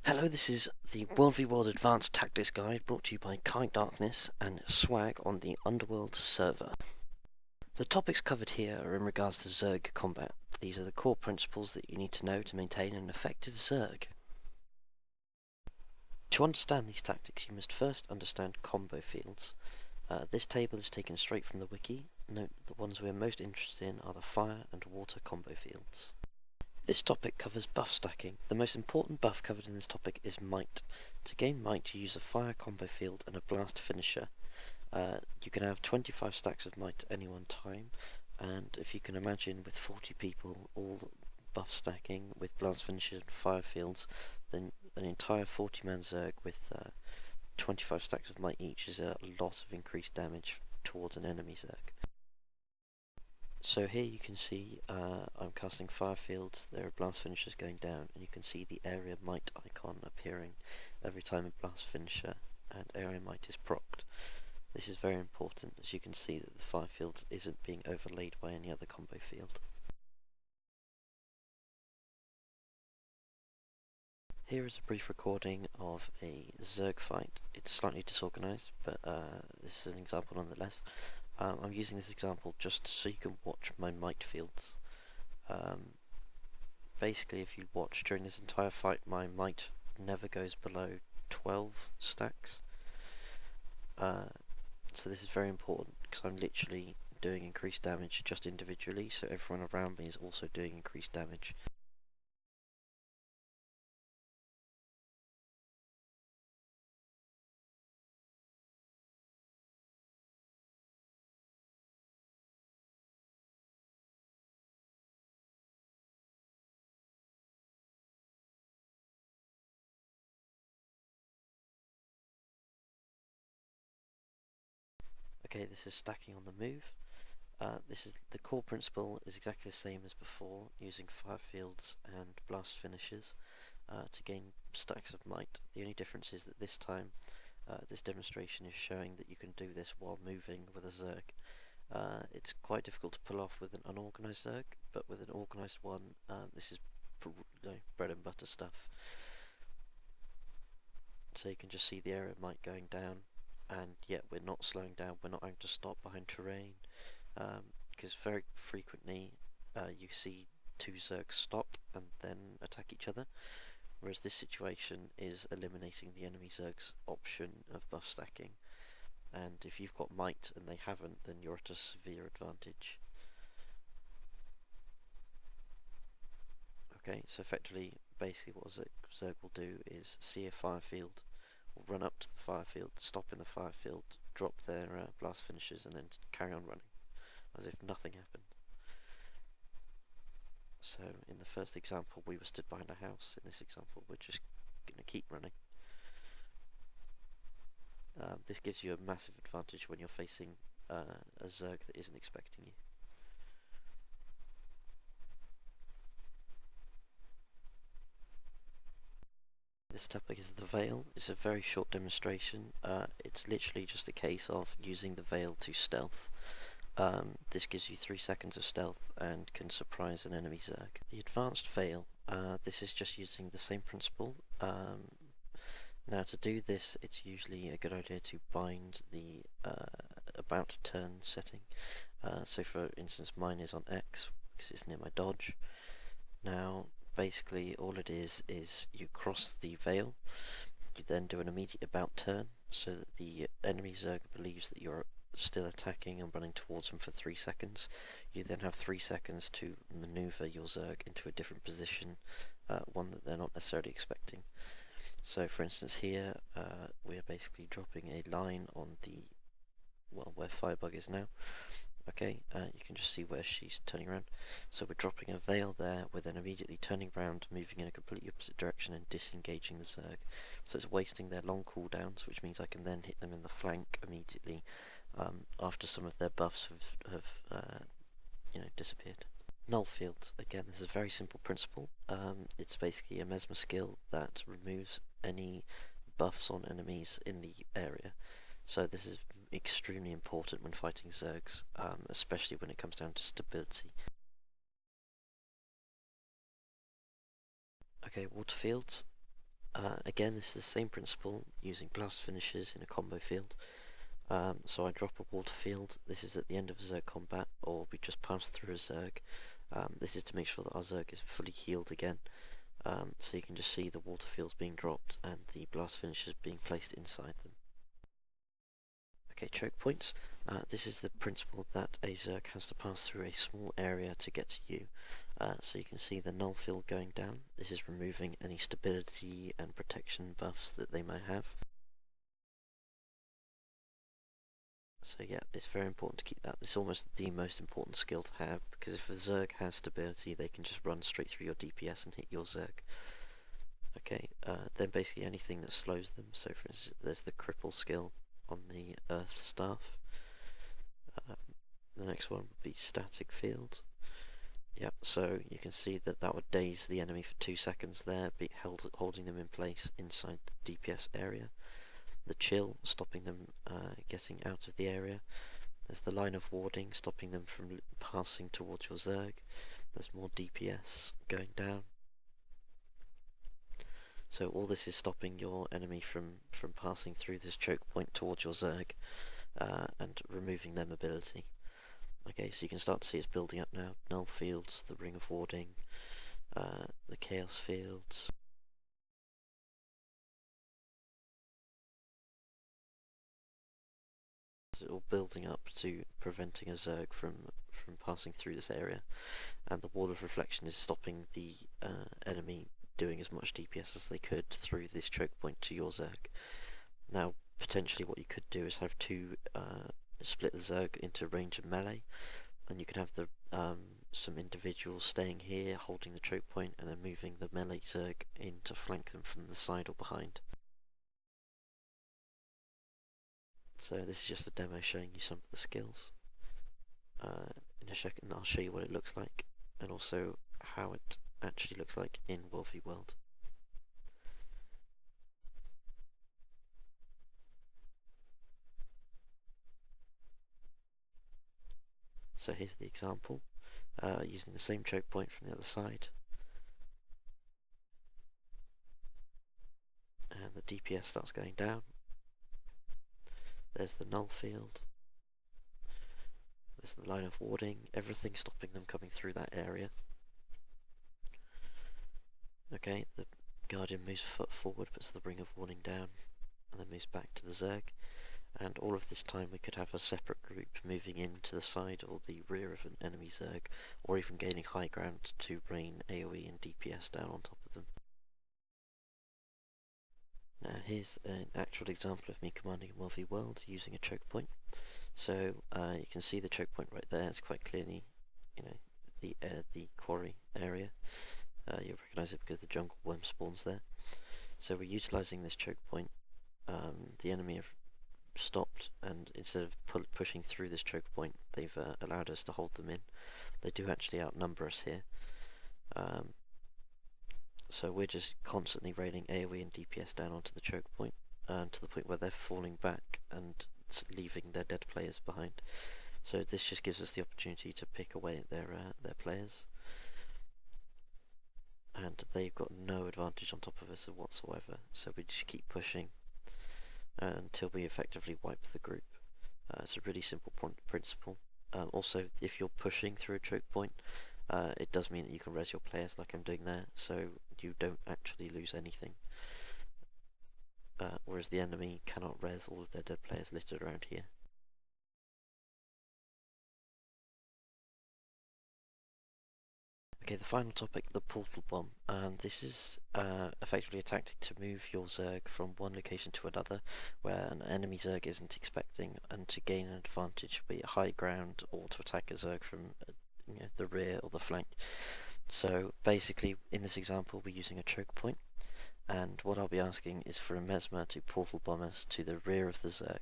Hello, this is the WvW Advanced Tactics Guide brought to you by Kind Darkness and Swag on the Underworld server. The topics covered here are in regards to Zerg combat. These are the core principles that you need to know to maintain an effective Zerg. To understand these tactics, you must first understand combo fields. This table is taken straight from the wiki. Note that the ones we are most interested in are the fire and water combo fields. This topic covers buff stacking. The most important buff covered in this topic is Might. To gain Might, you use a fire combo field and a blast finisher. You can have 25 stacks of Might at any one time, and if you can imagine with 40 people all buff stacking with blast finishers and fire fields, then an entire 40-man Zerg with 25 stacks of Might each is a lot of increased damage towards an enemy Zerg. So here you can see I'm casting fire fields, there are blast finishers going down, and you can see the area might icon appearing every time a blast finisher and area might is procced. This is very important, as you can see that the fire field isn't being overlaid by any other combo field. Here is a brief recording of a Zerg fight. It's slightly disorganized, but this is an example nonetheless. I'm using this example just so you can watch my might fields. Basically, if you watch during this entire fight, my might never goes below 12 stacks. So this is very important because I'm literally doing increased damage just individually, so everyone around me is also doing increased damage. Okay, this is stacking on the move. This is the core principle is exactly the same as before, using fire fields and blast finishes to gain stacks of might. The only difference is that this time this demonstration is showing that you can do this while moving with a Zerg. It's quite difficult to pull off with an unorganized Zerg, but with an organized one, this is bread and butter stuff. So you can just see the area might going down, and yet we're not slowing down, we're not having to stop behind terrain, because very frequently you see two Zergs stop and then attack each other, whereas this situation is eliminating the enemy Zerg's option of buff stacking, and if you've got might and they haven't, then you're at a severe advantage. Okay, so effectively, basically what Zerg will do is see a fire field, will run up to the fire field, stop in the fire field, drop their blast finishers, and then carry on running, as if nothing happened. So in the first example, we were stood behind a house. In this example, we're just going to keep running. This gives you a massive advantage when you're facing a Zerg that isn't expecting you. This topic is the Veil. It's a very short demonstration. It's literally just a case of using the Veil to stealth. This gives you 3 seconds of stealth and can surprise an enemy Zerg. The Advanced Veil, this is just using the same principle. Now to do this, it's usually a good idea to bind the about turn setting. So for instance, mine is on X because it's near my dodge. Now basically all it is you cross the veil, you then do an immediate about turn so that the enemy Zerg believes that you're still attacking and running towards them for 3 seconds. You then have 3 seconds to maneuver your Zerg into a different position, one that they're not necessarily expecting. So for instance here, we are basically dropping a line on the, well, where Firebug is now. Okay, you can just see where she's turning around. So we're dropping a veil there, we're then immediately turning around, moving in a completely opposite direction and disengaging the Zerg. So it's wasting their long cooldowns, which means I can then hit them in the flank immediately after some of their buffs have disappeared. Null fields, again, this is a very simple principle. It's basically a mesmer skill that removes any buffs on enemies in the area. So this is extremely important when fighting Zergs, especially when it comes down to stability. Okay, water fields. Again, this is the same principle, using blast finishes in a combo field. So I drop a water field. This is at the end of a Zerg combat, or we just passed through a Zerg. This is to make sure that our Zerg is fully healed again. So you can just see the water fields being dropped and the blast finishes being placed inside them. Okay, choke points. This is the principle that a Zerg has to pass through a small area to get to you. So you can see the null field going down. This is removing any stability and protection buffs that they may have. So yeah, it's very important to keep that. It's almost the most important skill to have, because if a Zerg has stability, they can just run straight through your DPS and hit your Zerg. Okay, then basically anything that slows them. So for instance, there's the cripple skill on the Earth Staff. The next one would be static field. Yep, so you can see that that would daze the enemy for 2 seconds there, holding them in place inside the DPS area. The chill, stopping them getting out of the area. There's the line of warding, stopping them from passing towards your Zerg. There's more DPS going down. So all this is stopping your enemy from passing through this choke point towards your Zerg and removing their mobility. Okay, so you can start to see it's building up now. Null fields, the ring of warding, the chaos fields. It's all building up to preventing a Zerg from passing through this area, and the wall of reflection is stopping the enemy doing as much DPS as they could through this choke point to your Zerg. Now, potentially what you could do is have two split the Zerg into range and melee, and you could have the some individuals staying here holding the choke point and then moving the melee Zerg in to flank them from the side or behind. So this is just a demo showing you some of the skills. In a second I'll show you what it looks like and also how it actually looks like in WvW World. So here's the example, using the same choke point from the other side. And the DPS starts going down. There's the null field. There's the line of warding, everything stopping them coming through that area. Okay, the Guardian moves a foot forward, puts the ring of warding down, and then moves back to the Zerg. And all of this time we could have a separate group moving in to the side or the rear of an enemy Zerg, or even gaining high ground to rain AoE and DPS down on top of them. Now here's an actual example of me commanding a WvW World using a choke point. So you can see the choke point right there. It's quite clearly, you know, the quarry area. You'll recognise it because the jungle worm spawns there. So we're utilising this choke point. The enemy have stopped, and instead of pushing through this choke point, they've allowed us to hold them in. They do actually outnumber us here. So we're just constantly raining AoE and DPS down onto the choke point, to the point where they're falling back and leaving their dead players behind. So this just gives us the opportunity to pick away at their players, and they've got no advantage on top of us whatsoever. So we just keep pushing until we effectively wipe the group. It's a really simple principle. Also, if you're pushing through a choke point, it does mean that you can res your players like I'm doing there, so you don't actually lose anything. Whereas the enemy cannot res all of their dead players littered around here. Okay, the final topic, the portal bomb. This is effectively a tactic to move your Zerg from one location to another where an enemy Zerg isn't expecting, and to gain an advantage, be it high ground or to attack a Zerg from the rear or the flank. So basically, in this example, we're using a choke point, and what I'll be asking is for a Mesmer to portal bomb us to the rear of the Zerg.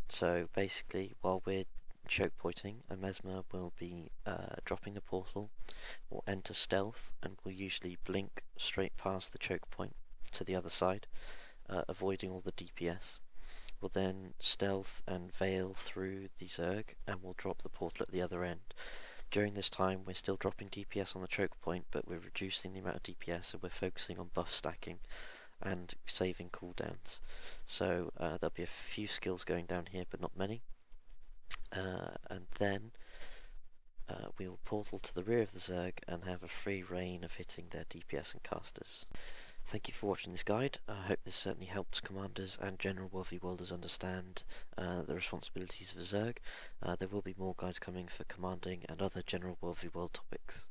So basically, while we're choke pointing, a Mesmer will be dropping the portal, will enter stealth, and will usually blink straight past the choke point to the other side, avoiding all the DPS. Will then stealth and veil through the Zerg, and will drop the portal at the other end. During this time, we're still dropping DPS on the choke point, but we're reducing the amount of DPS, and we're focusing on buff stacking and saving cooldowns. So there'll be a few skills going down here, but not many. And then we will portal to the rear of the Zerg and have a free reign of hitting their DPS and casters. Thank you for watching this guide. I hope this certainly helps commanders and general worldview worlders understand the responsibilities of a Zerg. There will be more guides coming for commanding and other general worldview world topics.